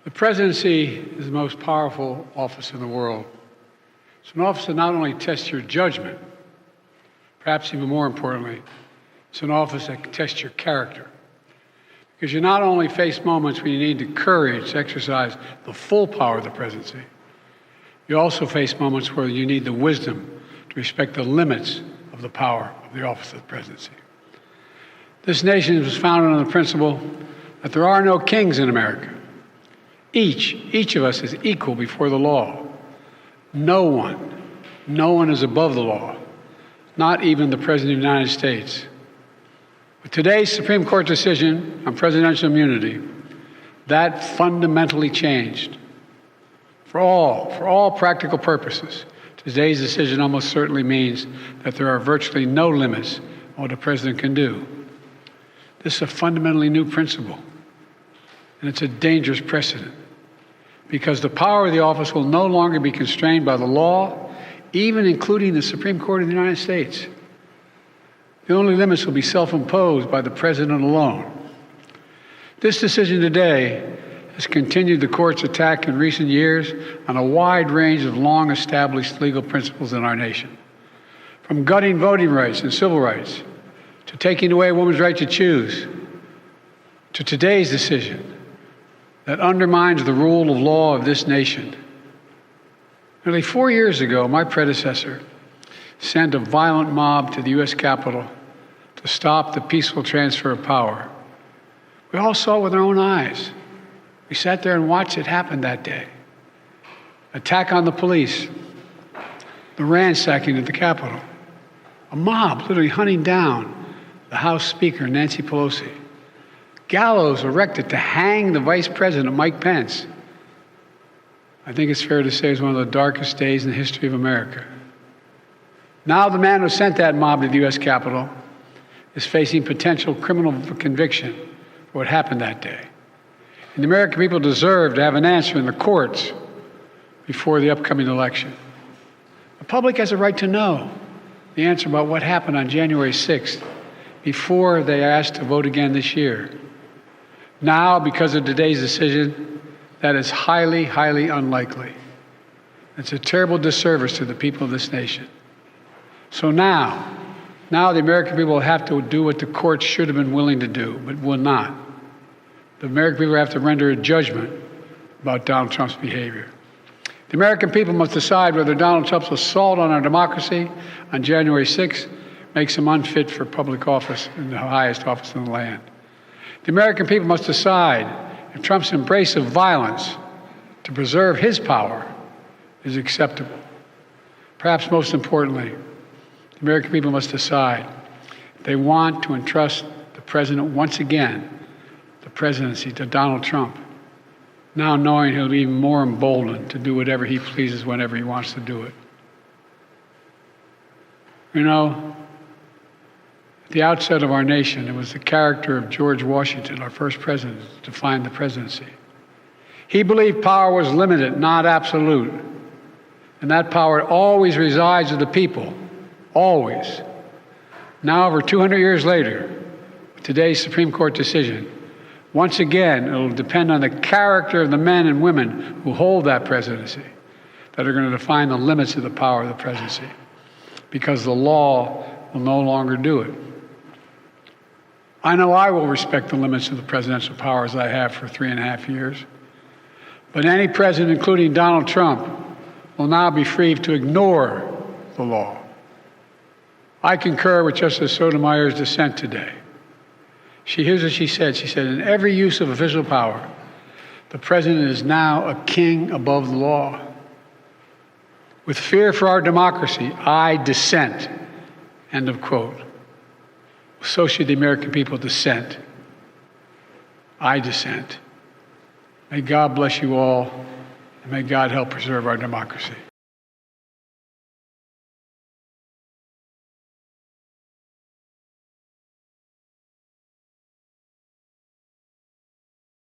The presidency is the most powerful office in the world. It's an office that not only tests your judgment, perhaps even more importantly, it's an office that tests your character. Because you not only face moments when you need the courage to exercise the full power of the presidency, you also face moments where you need the wisdom to respect the limits of the power of the office of the presidency. This nation was founded on the principle that there are no kings in America. Each of us is equal before the law. No one is above the law, not even the President of the United States. With today's Supreme Court decision on presidential immunity, that fundamentally changed. For all practical purposes, today's decision almost certainly means that there are virtually no limits on what a president can do. This is a fundamentally new principle, and it's a dangerous precedent, because the power of the office will no longer be constrained by the law, even including the Supreme Court of the United States. The only limits will be self-imposed by the president alone. This decision today has continued the court's attack in recent years on a wide range of long-established legal principles in our nation, from gutting voting rights and civil rights, to taking away a woman's right to choose, to today's decision that undermines the rule of law of this nation. Nearly 4 years ago, my predecessor sent a violent mob to the U.S. Capitol to stop the peaceful transfer of power. We all saw it with our own eyes. We sat there and watched it happen that day. Attack on the police, the ransacking at the Capitol, a mob literally hunting down the House Speaker, Nancy Pelosi, gallows erected to hang the Vice President, Mike Pence. I think it's fair to say it was one of the darkest days in the history of America. Now the man who sent that mob to the U.S. Capitol is facing potential criminal conviction for what happened that day. And the American people deserve to have an answer in the courts before the upcoming election. The public has a right to know the answer about what happened on January 6th before they are asked to vote again this year. Now, because of today's decision, that is highly, highly unlikely. It's a terrible disservice to the people of this nation. So now the American people will have to do what the courts should have been willing to do, but will not. The American people have to render a judgment about Donald Trump's behavior. The American people must decide whether Donald Trump's assault on our democracy on January 6th makes him unfit for public office in the highest office in the land. The American people must decide if Trump's embrace of violence to preserve his power is acceptable. Perhaps most importantly, the American people must decide if they want to entrust the president once again, the presidency, to Donald Trump, now knowing he'll be even more emboldened to do whatever he pleases whenever he wants to do it. You know, at the outset of our nation, it was the character of George Washington, our first president, that defined the presidency. He believed power was limited, not absolute, and that power always resides with the people, always. Now, over 200 years later, with today's Supreme Court decision, once again, it will depend on the character of the men and women who hold that presidency that are going to define the limits of the power of the presidency, because the law will no longer do it. I know I will respect the limits of the presidential powers I have for 3.5 years, but any president, including Donald Trump, will now be free to ignore the law. I concur with Justice Sotomayor's dissent today. Here's what she said. She said, in every use of official power, the president is now a king above the law. With fear for our democracy, I dissent. End of quote. So should the American people dissent. I dissent. May God bless you all, and may God help preserve our democracy.